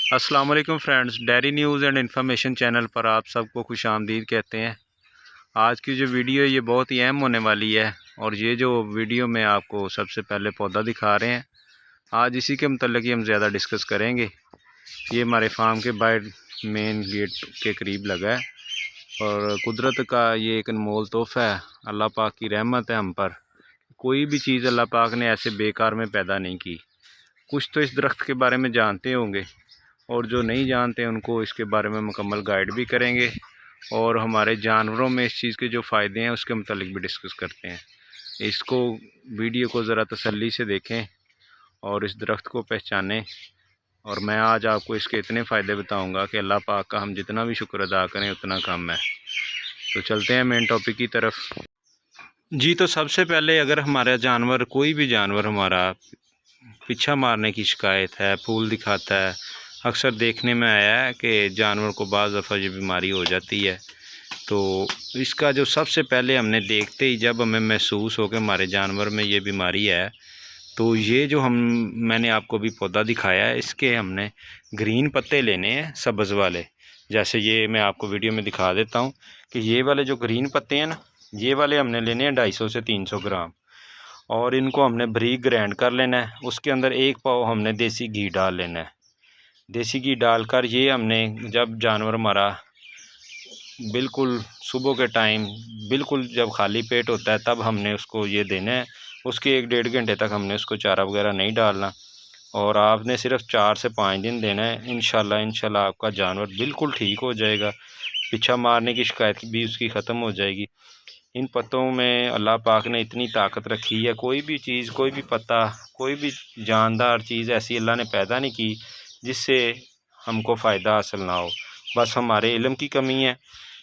अस्सलाम वालेकुम friends, dairy news and information channel पर आप सबको खुश आमदीद कहते हैं। आज की जो वीडियो ये बहुत ही अहम होने वाली है और ये जो वीडियो में आपको सबसे पहले पौधा दिखा रहे हैं, आज इसी के मतलब ही हम ज़्यादा डिस्कस करेंगे। ये हमारे फार्म के बाहर मेन गेट के करीब लगा है और कुदरत का ये एक अनमोल तोहफ़ा है। अल्लाह पाक की रहमत है हम पर। कोई भी चीज़ अल्लाह पाक ने ऐसे बेकार में पैदा नहीं की। कुछ तो इस दरख्त के बारे में जानते होंगे और जो नहीं जानते उनको इसके बारे में मुकम्मल गाइड भी करेंगे और हमारे जानवरों में इस चीज़ के जो फ़ायदे हैं उसके मुतालिक भी डिस्कस करते हैं। इसको वीडियो को ज़रा तसल्ली से देखें और इस दरख्त को पहचानें। और मैं आज आपको इसके इतने फ़ायदे बताऊंगा कि अल्लाह पाक का हम जितना भी शुक्र अदा करें उतना कम है। तो चलते हैं मेन टॉपिक की तरफ। जी, तो सबसे पहले अगर हमारा जानवर, कोई भी जानवर हमारा पीछा मारने की शिकायत है, फूल दिखाता है, अक्सर देखने में आया है कि जानवर को बाज़ दफ़ा ये बीमारी हो जाती है। तो इसका जो सबसे पहले हमने देखते ही जब हमें महसूस हो कि हमारे जानवर में ये बीमारी है, तो ये जो मैंने आपको भी पौधा दिखाया है, इसके हमने ग्रीन पत्ते लेने हैं, सब्ज़ वाले। जैसे ये मैं आपको वीडियो में दिखा देता हूँ कि ये वाले जो ग्रीन पत्ते हैं ना, ये वाले हमने लेने हैं 250 से 300 ग्राम और इनको हमने बारीक ग्राइंड कर लेना है। उसके अंदर एक पाव हमने देसी घी डाल लेना है। देसी घी डालकर ये हमने, जब जानवर हमारा बिल्कुल सुबह के टाइम बिल्कुल जब खाली पेट होता है, तब हमने उसको ये देना है। उसके 1-1.5 घंटे तक हमने उसको चारा वगैरह नहीं डालना और आपने सिर्फ 4 से 5 दिन देना है। इंशाल्लाह आपका जानवर बिल्कुल ठीक हो जाएगा। पीछा मारने की शिकायत भी उसकी ख़त्म हो जाएगी। इन पत्तों में अल्लाह पाक ने इतनी ताकत रखी है। कोई भी चीज़, कोई भी पत्ता, कोई भी जानदार चीज़ ऐसी अल्लाह ने पैदा नहीं की जिससे हमको फ़ायदा हासिल ना हो। बस हमारे इल्म की कमी है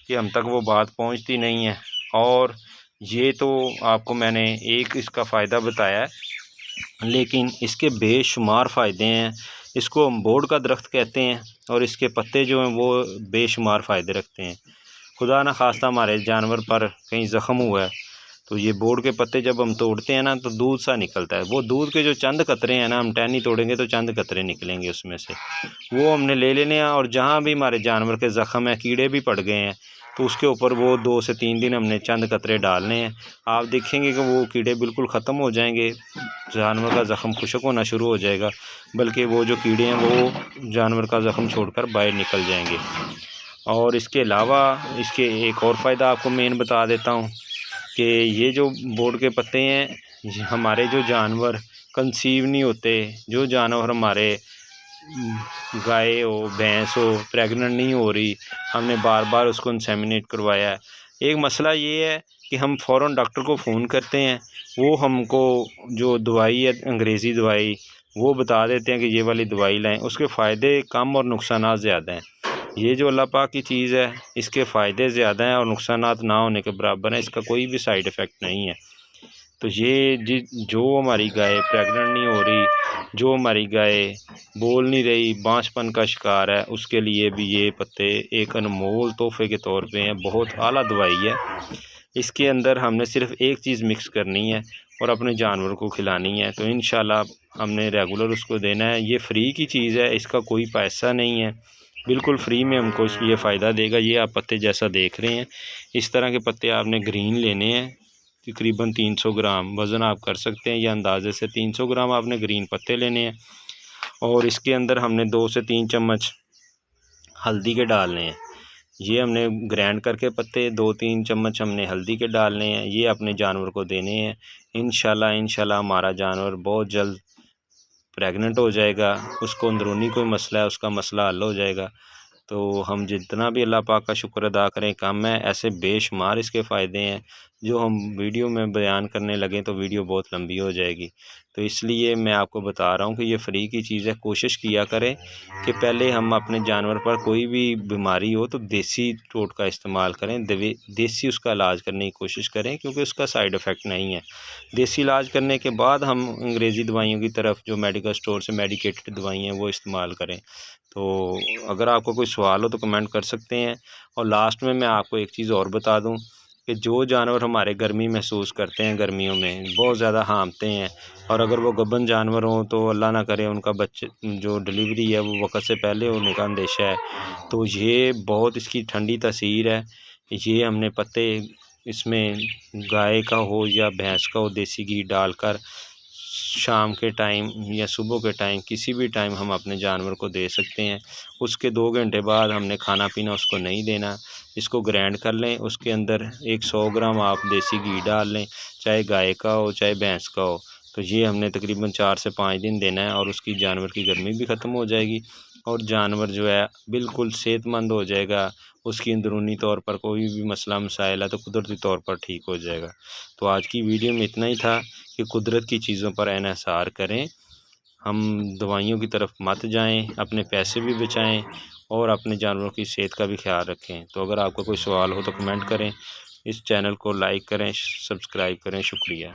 कि हम तक वो बात पहुंचती नहीं है। और ये तो आपको मैंने एक इसका फ़ायदा बताया है, लेकिन इसके बेशुमार फ़ायदे हैं। इसको हम बोर्ड का दरख्त कहते हैं और इसके पत्ते जो हैं वो बेशुमार फ़ायदे रखते हैं। खुदा न खास्ता हमारे जानवर पर कहीं ज़ख़म हुआ है तो ये बोर्ड के पत्ते जब हम तोड़ते हैं ना, तो दूध सा निकलता है। वो दूध के जो चंद कतरे हैं ना, हम टहनी तोड़ेंगे तो चंद कतरे निकलेंगे उसमें से, वो हमने ले लेने हैं। और जहाँ भी हमारे जानवर के ज़ख़म है, कीड़े भी पड़ गए हैं, तो उसके ऊपर वो 2 से 3 दिन हमने चंद कतरे डालने हैं। आप देखेंगे कि वो कीड़े बिल्कुल ख़त्म हो जाएंगे, जानवर का ज़ख़म खुश्क होना शुरू हो जाएगा, बल्कि वो जो कीड़े हैं वो जानवर का ज़ख़म छोड़कर बाहर निकल जाएंगे। और इसके अलावा इसके एक और फ़ायदा आपको मेन बता देता हूँ कि ये जो बोर्ड के पत्ते हैं, हमारे जो जानवर कंसीव नहीं होते, जो जानवर हमारे गाय हो, भैंस हो, प्रेग्नेंट नहीं हो रही, हमने बार बार उसको इंसेमिनेट करवाया है। एक मसला ये है कि हम फ़ौरन डॉक्टर को फ़ोन करते हैं, वो हमको जो दवाई है, अंग्रेज़ी दवाई, वो बता देते हैं कि ये वाली दवाई लाएँ। उसके फ़ायदे कम और नुकसानात ज़्यादा हैं। ये जो अल्लाह पाक की चीज़ है, इसके फ़ायदे ज़्यादा हैं और नुकसानात ना होने के बराबर हैं। इसका कोई भी साइड इफ़ेक्ट नहीं है। तो ये जो हमारी गाय प्रेग्नेंट नहीं हो रही, जो हमारी गाय बोल नहीं रही, बांझपन का शिकार है, उसके लिए भी ये पत्ते एक अनमोल तोहफ़े के तौर पे हैं। बहुत आला दवाई है। इसके अंदर हमने सिर्फ़ एक चीज़ मिक्स करनी है और अपने जानवर को खिलानी है। तो इंशाल्लाह हमने रेगुलर उसको देना है। ये फ्री की चीज़ है, इसका कोई पैसा नहीं है, बिल्कुल फ्री में हमको ये फ़ायदा देगा। ये आप पत्ते जैसा देख रहे हैं, इस तरह के पत्ते आपने ग्रीन लेने हैं। तकरीबन 300 ग्राम वज़न आप कर सकते हैं, या अंदाज़े से 300 ग्राम आपने ग्रीन पत्ते लेने हैं। और इसके अंदर हमने 2 से 3 चम्मच हल्दी के डालने हैं। ये हमने ग्राइंड करके पत्ते 2-3 चम्मच हमने हल्दी के डालने हैं। ये अपने जानवर को देने हैं। इंशाल्लाह हमारा जानवर बहुत जल्द प्रेग्नेंट हो जाएगा। उसको अंदरूनी कोई मसला है, उसका मसला हल हो जाएगा। तो हम जितना भी अल्लाह पाक का शुक्र अदा करें कम है। ऐसे बेशुमार इसके फ़ायदे हैं, जो हम वीडियो में बयान करने लगें तो वीडियो बहुत लंबी हो जाएगी। तो इसलिए मैं आपको बता रहा हूँ कि ये फ्री की चीज़ है। कोशिश किया करें कि पहले हम अपने जानवर पर कोई भी बीमारी हो तो देसी टोटका इस्तेमाल करें, देसी उसका इलाज करने की कोशिश करें, क्योंकि उसका साइड इफ़ेक्ट नहीं है। देसी इलाज करने के बाद हम अंग्रेज़ी दवाइयों की तरफ, जो मेडिकल स्टोर से मेडिकेटेड दवाई हैं, वो इस्तेमाल करें। तो अगर आपको कोई सवाल हो तो कमेंट कर सकते हैं। और लास्ट में मैं आपको एक चीज़ और बता दूं कि जो जानवर हमारे गर्मी महसूस करते हैं, गर्मियों में बहुत ज़्यादा हांफते हैं, और अगर वो गब्बन जानवर हों तो अल्लाह ना करे उनका बच्चे जो डिलीवरी है वो वक्त से पहले होने का अंदेशा है। तो ये बहुत इसकी ठंडी तासीर है। ये हमने पत्ते इसमें गाय का हो या भैंस का हो, देसी घी डालकर शाम के टाइम या सुबह के टाइम किसी भी टाइम हम अपने जानवर को दे सकते हैं। उसके 2 घंटे बाद हमने खाना पीना उसको नहीं देना। इसको ग्राइंड कर लें, उसके अंदर एक 100 ग्राम आप देसी घी डाल लें, चाहे गाय का हो चाहे भैंस का हो। तो ये हमने तकरीबन 4 से 5 दिन देना है, और उसकी जानवर की गर्मी भी ख़त्म हो जाएगी और जानवर जो है बिल्कुल सेहतमंद हो जाएगा। उसकी अंदरूनी तौर पर कोई भी मसला मसाइल है तो कुदरती तौर पर ठीक हो जाएगा। तो आज की वीडियो में इतना ही था कि कुदरत की चीज़ों पर इन्हिसार करें, हम दवाइयों की तरफ मत जाएं, अपने पैसे भी बचाएं और अपने जानवरों की सेहत का भी ख्याल रखें। तो अगर आपका कोई सवाल हो तो कमेंट करें, इस चैनल को लाइक करें, सब्सक्राइब करें। शुक्रिया।